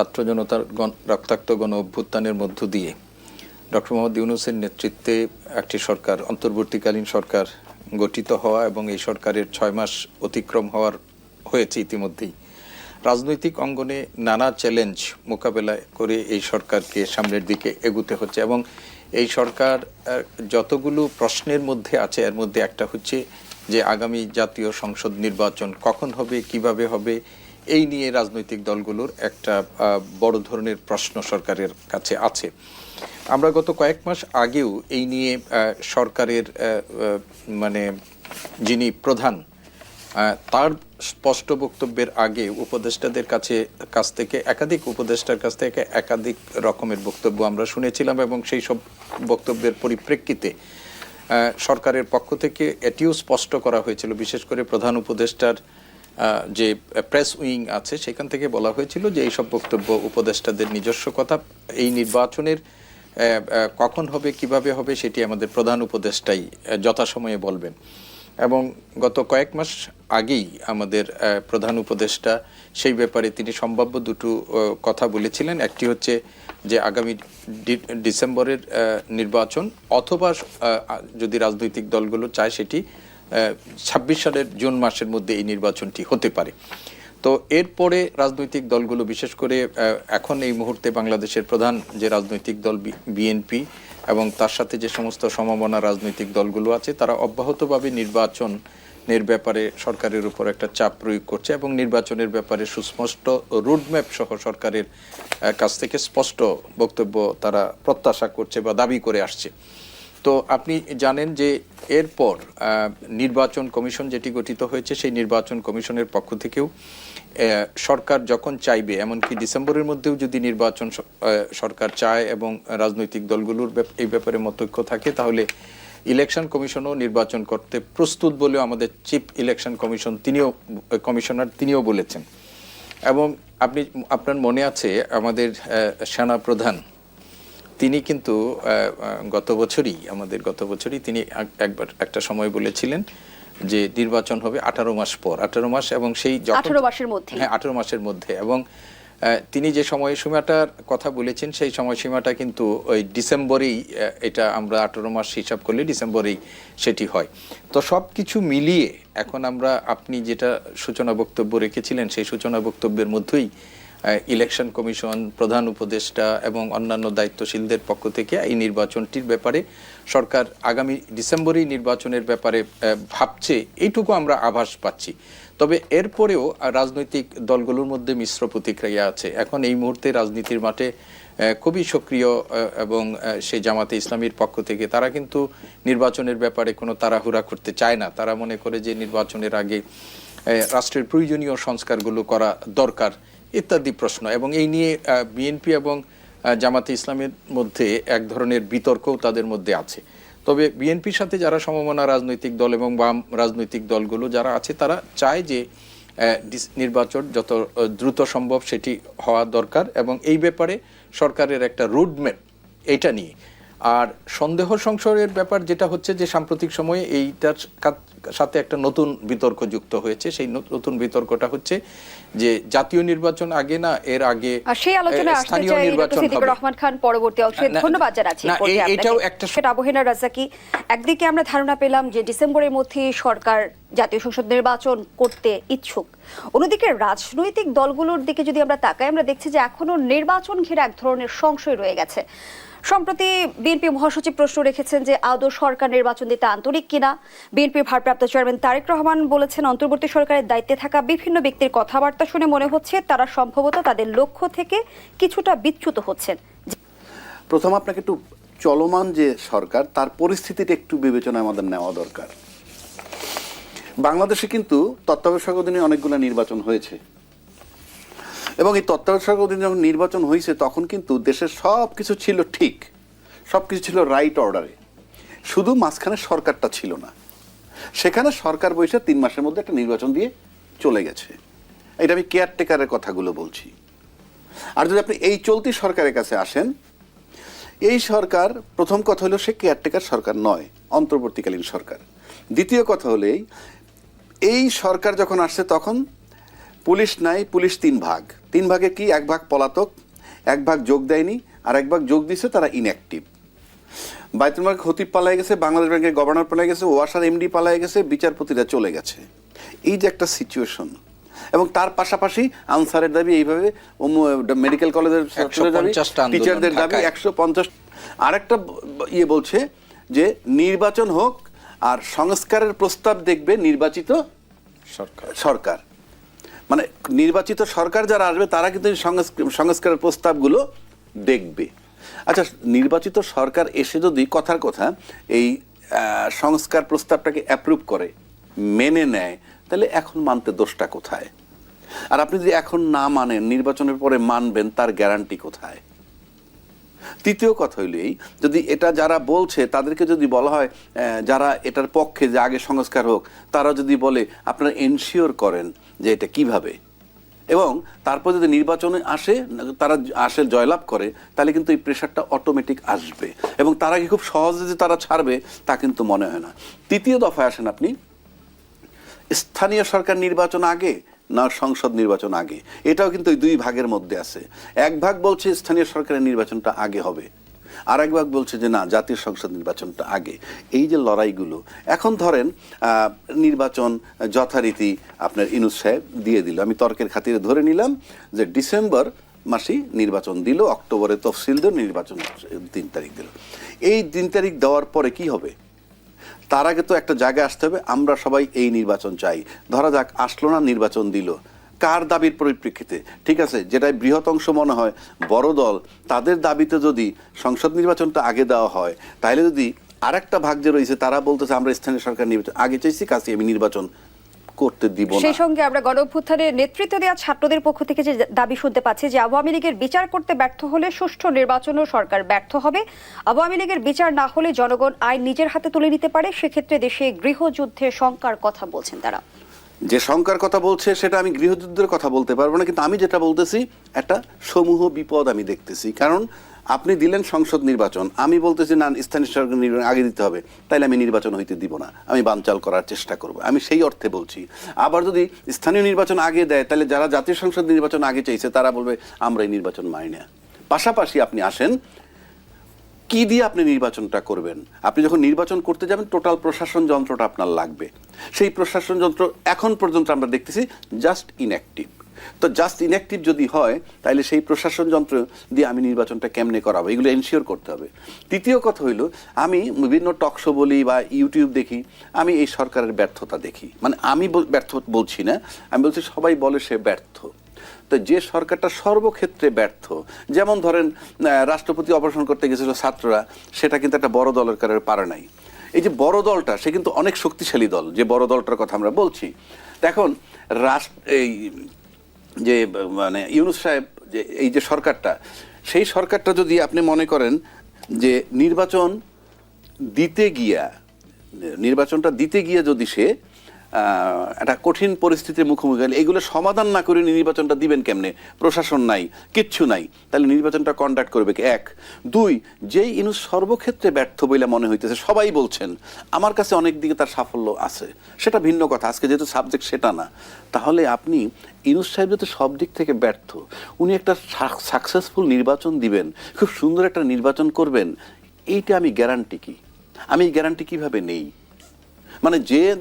ছাত্র জনতার রক্তাক্ত গণ অভ্যুত্থানের মধ্য দিয়ে ডক্টর মোহাম্মদ ইউনূসের নেতৃত্বে একটি সরকার, অন্তর্বর্তীকালীন সরকার গঠিত হওয়া এবং এই সরকারের 6 মাস অতিক্রম হয়েছে ইতিমধ্যেই। রাজনৈতিক অঙ্গনে নানা চ্যালেঞ্জ মোকাবেলা করে এই সরকারকে সামনের দিকে এগুতে হচ্ছে এবং এই সরকার যতগুলো প্রশ্নের মধ্যে আছে এর মধ্যে একটা হচ্ছে যে আগামী জাতীয় সংসদ নির্বাচন কখন হবে, কিভাবে হবে, এই নিয়ে রাজনৈতিক দলগুলোর একটা বড় ধরনের প্রশ্ন সরকারের কাছে আছে। আমরা গত কয়েক মাস আগেও এই নিয়ে সরকারের যিনি প্রধান তার স্পষ্ট বক্তব্যের আগে উপদেষ্টাদের কাছ থেকে একাধিক উপদেষ্টার কাছ থেকে একাধিক রকমের বক্তব্য আমরা শুনেছিলাম এবং সেই সব বক্তব্যের পরিপ্রেক্ষিতে সরকারের পক্ষ থেকে এটিও স্পষ্ট করা হয়েছিল, বিশেষ করে প্রধান উপদেষ্টার যে প্রেস উইং আছে সেখান থেকে বলা হয়েছিল যে এইসব বক্তব্য উপদেষ্টাদের নিজস্ব কথা, এই নির্বাচনের কখন হবে কিভাবে হবে সেটি আমাদের প্রধান উপদেষ্টাই যথাসময়ে বলবেন। এবং গত কয়েক মাস আগেই আমাদের প্রধান উপদেষ্টা সেই ব্যাপারে তিনি সম্ভাব্য দুটো কথা বলেছিলেন। একটি হচ্ছে যে আগামী ডিসেম্বরের নির্বাচন অথবা যদি রাজনৈতিক দলগুলো চায় সেটি 26 সালের জুন মাসের মধ্যে এই নির্বাচনটি হতে পারে। তো এরপরে রাজনৈতিক দলগুলো, বিশেষ করে এখন এই মুহূর্তে বাংলাদেশের প্রধান যে রাজনৈতিক দল বিএনপি এবং তার সাথে যে সমস্ত সমমনা রাজনৈতিক দলগুলো আছে, তারা অব্যাহতভাবে নির্বাচনের ব্যাপারে সরকারের উপর একটা চাপ প্রয়োগ করছে এবং নির্বাচনের ব্যাপারে সুস্পষ্ট রোডম্যাপ সহ সরকারের কাছ থেকে স্পষ্ট বক্তব্য তারা প্রত্যাশা করছে বা দাবি করে আসছে। তো আপনি জানেন যে এরপর নির্বাচন কমিশন যেটি গঠিত হয়েছে, সেই নির্বাচন কমিশনের পক্ষ থেকেও সরকার যখন চাইবে, এমনকি ডিসেম্বরের মধ্যেও যদি নির্বাচন সরকার চায় এবং রাজনৈতিক দলগুলোর এই ব্যাপারে মতৈক্য থাকে, তাহলে ইলেকশন কমিশনও নির্বাচন করতে প্রস্তুত বলেও আমাদের চিফ ইলেকশন কমিশনার তিনিও বলেছেন। এবং আপনার মনে আছে আমাদের সেনা প্রধান তিনি কিন্তু গত বছরই তিনি একবার একটা সময় বলেছিলেন যে নির্বাচন হবে 18 মাস পর, 18 মাস এবং সেই 18 মাসের মধ্যে, হ্যাঁ 18 মাসের মধ্যে। এবং তিনি যে সময়সীমাটার কথা বলেছেন সেই সময়সীমাটা কিন্তু ওই ডিসেম্বরেই, এটা আমরা 18 মাস হিসাব করলে ডিসেম্বরেই সেটি হয়। তো সব কিছু মিলিয়ে এখন আপনি যেটা সূচনা বক্তব্য রেখেছিলেন সেই সূচনা বক্তব্যের মধ্যেই ইলেকশন কমিশন, প্রধান উপদেষ্টা এবং অন্যান্য দায়িত্বশীলদের পক্ষ থেকে এই নির্বাচনটির ব্যাপারে সরকার আগামী ডিসেম্বরেই নির্বাচনের ব্যাপারে ভাবছে, এইটুকু আমরা আভাস পাচ্ছি। তবে এরপরেও রাজনৈতিক দলগুলোর মধ্যে মিশ্র প্রতিক্রিয়া আছে। এখন এই মুহূর্তে রাজনীতির মাঠে খুবই সক্রিয় এবং সেই জামাতে ইসলামীর পক্ষ থেকে তারা কিন্তু নির্বাচনের ব্যাপারে কোনো তাড়াহুড়া করতে চায় না। তারা মনে করে যে নির্বাচনের আগে রাষ্ট্রের প্রয়োজনীয় সংস্কারগুলো করা দরকার ইত্যাদি প্রশ্ন। এবং এই নিয়ে বিএনপি এবং জামাতে ইসলামের মধ্যে এক ধরনের বিতর্কও তাদের মধ্যে আছে। তবে বিএনপির সাথে যারা সমমনা রাজনৈতিক দল এবং বাম রাজনৈতিক দলগুলো যারা আছে, তারা চায় যে নির্বাচন যত দ্রুত সম্ভব সেটি হওয়া দরকার এবং এই ব্যাপারে সরকারের একটা রোডম্যাপ এটা নিয়ে। আর সন্দেহ সংশয়ের ব্যাপার যেটা হচ্ছে যে সাম্প্রতিক সময়ে এইটার সাথে একটা নতুন বিতর্ক যুক্ত হয়েছে। সেই নতুন বিতর্কটা হচ্ছে যে জাতীয় নির্বাচন আগে না এর আগে সেই আলোচনায় আসতে চাই সিদ্দিকুর রহমান খান পরবর্তী অংশে। ধন্যবাদ জানাচ্ছি। এটাও একটা আবহিনা রাজাকি, একদিকে আমরা ধারণা পেলাম যে ডিসেম্বরের মধ্যে সরকার জাতীয় সংসদ নির্বাচন করতে ইচ্ছুক, অন্যদিকে রাজনৈতিক দলগুলোর দিকে যদি আমরা তাকাই, আমরা দেখছি যে এখনো নির্বাচন ঘিরে এক ধরনের সংশয় রয়ে গেছে। সম্প্রতি বিএনপি মহাসচিব প্রশ্ন রেখেছেন যে আদৌ সরকার নির্বাচন দিতে আন্তরিক কিনা। বিএনপির ভারপ্রাপ্ত চেয়ারম্যান তারেক রহমান বলেছেন অন্তর্বর্তী সরকারের দায়িত্বে থাকা বিভিন্ন ব্যক্তির কথাবার্তা শুনে মনে হচ্ছে তারা সম্ভবত তাদের লক্ষ্য থেকে কিছুটা বিচ্যুত হচ্ছেন। প্রথম আপনাকে একটু চলমান যে সরকার তার পরিস্থিতিটা একটু বিবেচনায় আমাদের নেওয়া দরকার। বাংলাদেশে কিন্তু তত্ত্বাবধায়ক অধীনে অনেকগুলো নির্বাচন হয়েছে এবং এই তত্ত্বাবধায়ক অধীনে যখন নির্বাচন হয়েছে তখন কিন্তু দেশের সব কিছু ছিল ঠিক, সব কিছু ছিল রাইট অর্ডারে, শুধু মাঝখানে সরকারটা ছিল না। সেখানে সরকার বসে 3 মাসের মধ্যে একটা নির্বাচন দিয়ে চলে গেছে। এটা আমি কেয়ারটেকারের কথাগুলো বলছি। আর যদি আপনি এই চলতি সরকারের কাছে আসেন, এই সরকার প্রথম কথা হলো সে কেয়ারটেকার সরকার নয়, অন্তর্বর্তীকালীন সরকার। দ্বিতীয় কথা হলেই এই সরকার যখন আসছে তখন পুলিশ নাই, পুলিশ 3 ভাগ, 3 ভাগে কি, 1 ভাগ পলাতক, 1 ভাগ যোগ দেয়নি, আর 1 ভাগ যোগ দিছে তারা ইনঅ্যাক্টিভ। বাইতুল মাল খতিব পালাই গেছে, বাংলাদেশ ব্যাংকের গভর্নর পালাই গেছে, ওয়াসার এমডি পালাই গেছে, বিচারপতিরা চলে গেছে। এই যে একটা সিচুয়েশন, এবং তার পাশাপাশি আনসারের দাবি এইভাবে, মেডিকেল কলেজের দাবি, টিচারদের দাবি 150। আরেকটা ইয়ে বলছে যে নির্বাচন হোক আর সংস্কারের প্রস্তাব দেখবে নির্বাচিত সরকার। মানে নির্বাচিত সরকার যারা আসবে তারা কিন্তু সংস্কারের প্রস্তাবগুলো দেখবে। আচ্ছা, নির্বাচিত সরকার এসে যদি কথার কথা এই সংস্কার প্রস্তাবটাকে অ্যাপ্রুভ করে, মেনে নেয়, তাহলে এখন মানতে দোষটা কোথায়? আর আপনি যদি এখন না মানেন, নির্বাচনের পরে মানবেন, তার গ্যারান্টি কোথায়? তৃতীয় কথা হইল এই, যদি এটা যারা বলছে তাদেরকে যদি বলা হয়, যারা এটার পক্ষে যে আগে সংস্কার হোক, তারা যদি বলে আপনারা এনশিওর করেন যে এটা কিভাবে, এবং তারপর যদি নির্বাচনে আসে, তারা আসে জয়লাভ করে, তাহলে কিন্তু এই প্রেশারটা অটোমেটিক আসবে, এবং তারা কি খুব সহজে যে তারা ছাড়বে তা কিন্তু মনে হয় না। তৃতীয় দফায় আসেন আপনি, স্থানীয় সরকার নির্বাচন আগে না সংসদ নির্বাচন আগে, এটাও কিন্তু ওই 2 ভাগের মধ্যে আছে। 1 ভাগ বলছে স্থানীয় সরকারের নির্বাচনটা আগে হবে, আর 1 ভাগ বলছে যে না, জাতীয় সংসদ নির্বাচনটা আগে। এই যে লড়াইগুলো, এখন ধরেন নির্বাচন যথারীতি আপনার ইউনূস সাহেব দিয়ে দিল, আমি তর্কের খাতিরে ধরে নিলাম যে ডিসেম্বর মাসেই নির্বাচন দিল, অক্টোবরে তফসিল দিল, নির্বাচন 3 তারিখ দিল। এই 3 তারিখ দেওয়ার পরে কি হবে? তার আগে তো একটা জায়গায় আসতে হবে, আমরা সবাই এই নির্বাচন চাই। ধরা যাক আসলো না, নির্বাচন দিল, কার দাবির পরিপ্রেক্ষিতে? ঠিক আছে, যেটাই বৃহৎ অংশ মনে হয় বড় দল, তাদের দাবিতে যদি সংসদ নির্বাচনটা আগে দেওয়া হয়, তাহলে যদি আরেকটা ভাগ যে রয়েছে তারা বলতেছে আমরা স্থানীয় সরকার নির্বাচন আগে চাইছি, কাছে আমি নির্বাচন করতে দিব না। সেই সঙ্গে আমরা গণঅভ্যুত্থানের নেতৃত্ব দেওয়া ছাত্রদের পক্ষ থেকে যে দাবি শুনতে পাচ্ছি যে আওয়ামী লীগের বিচার করতে ব্যর্থ হলে সুষ্ঠু নির্বাচনও সরকার ব্যর্থ হবে, আওয়ামী লীগের বিচার না হলে জনগণ আইন নিজের হাতে তুলে নিতে পারে, সেক্ষেত্রে দেশে গৃহযুদ্ধের শঙ্কার কথা বলছেন তারা। যে শঙ্কার কথা বলছে সেটা আমি গৃহযুদ্ধের কথা বলতে পারবো না, কিন্তু আমি যেটা বলতেছি একটা সমূহ বিপদ আমি দেখতেছি। কারণ আপনি দিলেন সংসদ নির্বাচন, আমি বলতেছি না, স্থানীয় সরকার নির্বাচন আগে দিতে হবে, তাইলে আমি নির্বাচন হইতে দিব না, আমি বানচাল করার চেষ্টা করব, আমি সেই অর্থে বলছি। আবার যদি স্থানীয় নির্বাচন আগে দেয়, তাহলে যারা জাতীয় সংসদ নির্বাচন আগে চাইছে তারা বলবে আমরা এই নির্বাচন মানি না। পাশাপাশি আপনি আসেন, কি দিয়ে আপনি নির্বাচনটা করবেন? আপনি যখন নির্বাচন করতে যাবেন, টোটাল প্রশাসন যন্ত্রটা আপনার লাগবে। সেই প্রশাসন যন্ত্র এখন পর্যন্ত আমরা দেখতেছি জাস্ট ইনঅ্যাক্টিভ। তো জাস্ট ইনঅ্যাক্টিভ যদি হয়, তাহলে সেই প্রশাসন যন্ত্র দিয়ে আমি নির্বাচনটা কেমনে করাবো, এগুলো এনশিওর করতে হবে। তৃতীয় কথা হইল, আমি বিভিন্ন টকশো বলি বা ইউটিউব দেখি, আমি এই সরকারের ব্যর্থতা দেখি। মানে আমি ব্যর্থ বলছি না, আমি বলছি সবাই বলে সে ব্যর্থ। তো যে সরকারটা সর্বক্ষেত্রে ব্যর্থ, যেমন ধরেন রাষ্ট্রপতি অপারেশন করতে গেছিল ছাত্ররা, সেটা কিন্তু একটা বড় দলের কারণে পারে নাই। এই যে বড় দলটা, সে কিন্তু অনেক শক্তিশালী দল, যে বড় দলটার কথা আমরা বলছি। এখন এই যে মানে ইউনূস সাহেব, যে এই যে সরকারটা, সেই সরকারটা যদি আপনি মনে করেন যে নির্বাচনটা দিতে গিয়া যদি সে একটা কঠিন পরিস্থিতির মুখোমুখি হলে, এগুলো সমাধান না করে নির্বাচনটা দিবেন কেমনে? প্রশাসন নাই, কিচ্ছু নাই, তাহলে নির্বাচনটা কন্ডাক্ট করবে কি? 1 2 যেই ইউনূস সর্বক্ষেত্রে ব্যর্থ বলে মনে হইতেছে, সবাই বলছেন, আমার কাছে অনেক দিকে তার সাফল্য আছে, সেটা ভিন্ন কথা, আজকে যেহেতু সাবজেক্ট সেটা না। তাহলে আপনি ইউনূস সাহেব যেহেতু সব দিক থেকে ব্যর্থ, উনি একটা সাকসেসফুল নির্বাচন দিবেন, খুব সুন্দর একটা নির্বাচন করবেন, এইটা আমি গ্যারান্টি কি? আমি এই গ্যারান্টি কিভাবে নেই? মানে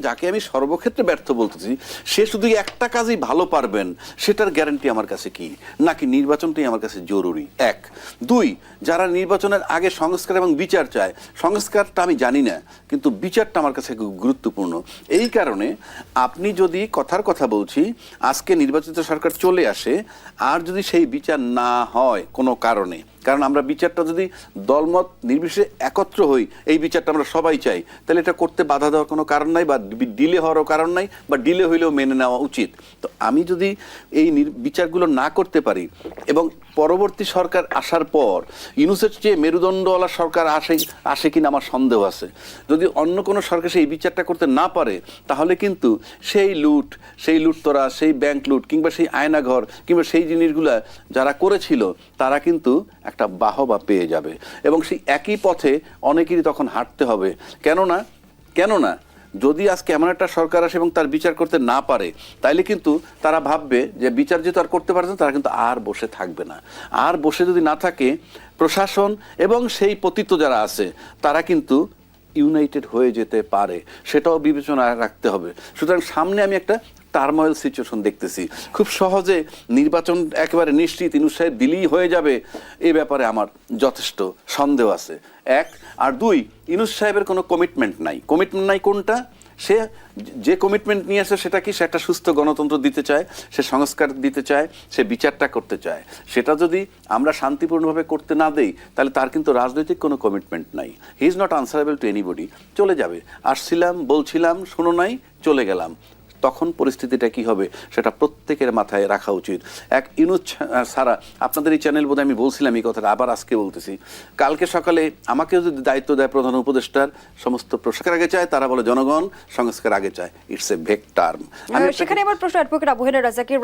যাকে আমি সর্বক্ষেত্রে ব্যর্থ বলতেছি, সে শুধু একটা কাজই ভালো পারবেন, সেটার গ্যারান্টি আমার কাছে কি? নাকি নির্বাচনটাই আমার কাছে জরুরি? 1 2 যারা নির্বাচনের আগে সংস্কার এবং বিচার চায়, সংস্কারটা আমি জানি না, কিন্তু বিচারটা আমার কাছে খুব গুরুত্বপূর্ণ। এই কারণে আপনি যদি কথার কথা বলছি, আজকে নির্বাচিত সরকার চলে আসে, আর যদি সেই বিচার না হয় কোনো কারণে, কারণ আমরা বিচারটা যদি দলমত নির্বিশেষে একত্র হই, এই বিচারটা আমরা সবাই চাই, তাহলে এটা করতে বাধা দেওয়ার কোনো কারণ নাই, বা ডিলে হওয়ারও কারণ নাই, বা ডিলে হইলেও মেনে নেওয়া উচিত। তো আমি যদি এই বিচারগুলো না করতে পারি, এবং পরবর্তী সরকার আসার পর ইউনূসের চেয়ে মেরুদণ্ডওয়ালা সরকার আসে কিনা আমার সন্দেহ আছে। যদি অন্য কোনো সরকার সেই বিচারটা করতে না পারে, তাহলে কিন্তু সেই লুটতরা, সেই ব্যাংক লুট, কিংবা সেই আয়নাঘর, কিংবা সেই জিনিসগুলা যারা করেছিল, তারা কিন্তু একটা বাহবা পেয়ে যাবে, এবং সেই একই পথে অনেকেরই তখন হাঁটতে হবে। কেননা যদি আজকে এমন একটা সরকার আসে এবং তার বিচার করতে না পারে, তাইলে কিন্তু তারা ভাববে যে বিচার যেহেতু আর করতে পারছে না, তারা কিন্তু আর বসে থাকবে না। আর বসে যদি না থাকে, প্রশাসন এবং সেই পতিত যারা আছে তারা কিন্তু ইউনাইটেড হয়ে যেতে পারে, সেটাও বিবেচনায় রাখতে হবে। সুতরাং সামনে আমি একটা টার্ময়েল সিচুয়েশন দেখতেছি। খুব সহজে নির্বাচন একেবারে নিশ্চিত ইউনূস সাহেব দিলেই হয়ে যাবে, এই ব্যাপারে আমার যথেষ্ট সন্দেহ আছে। এক, আর দুই, ইউনূস সাহেবের কোনো কমিটমেন্ট নাই। কমিটমেন্ট নাই কোনটা? সে যে কমিটমেন্ট নিয়ে আসে সেটা কি? সে একটা সুস্থ গণতন্ত্র দিতে চায়, সে সংস্কার দিতে চায়, সে বিচারটা করতে চায়। সেটা যদি আমরা শান্তিপূর্ণভাবে করতে না দেই, তাহলে তার কিন্তু রাজনৈতিক কোনো কমিটমেন্ট নাই। He is not answerable two anybody. চলে যাবে, আসছিলাম, বলছিলাম, শোনো নাই, চলে গেলাম। তখন পরিস্থিতিটা কি হবে সেটা প্রত্যেকের মাথায় রাখা উচিত। এক ইউনূস সারা, আপনাদের এই চ্যানেল বোধহয় আমি বলছিলাম এই কথাটা, আবার আজকে বলতেছি, কালকে সকালে আমাকেও যদি দায়িত্ব দেয় প্রধান উপদেষ্টার, সমস্ত প্রশাসকের আগে চায়, তারা বলে জনগণ সংস্কার আগে চায়। It's a vague term. সেখানে আমার প্রশ্ন, অ্যাডভোকেট আবু হেনা রাজাকের,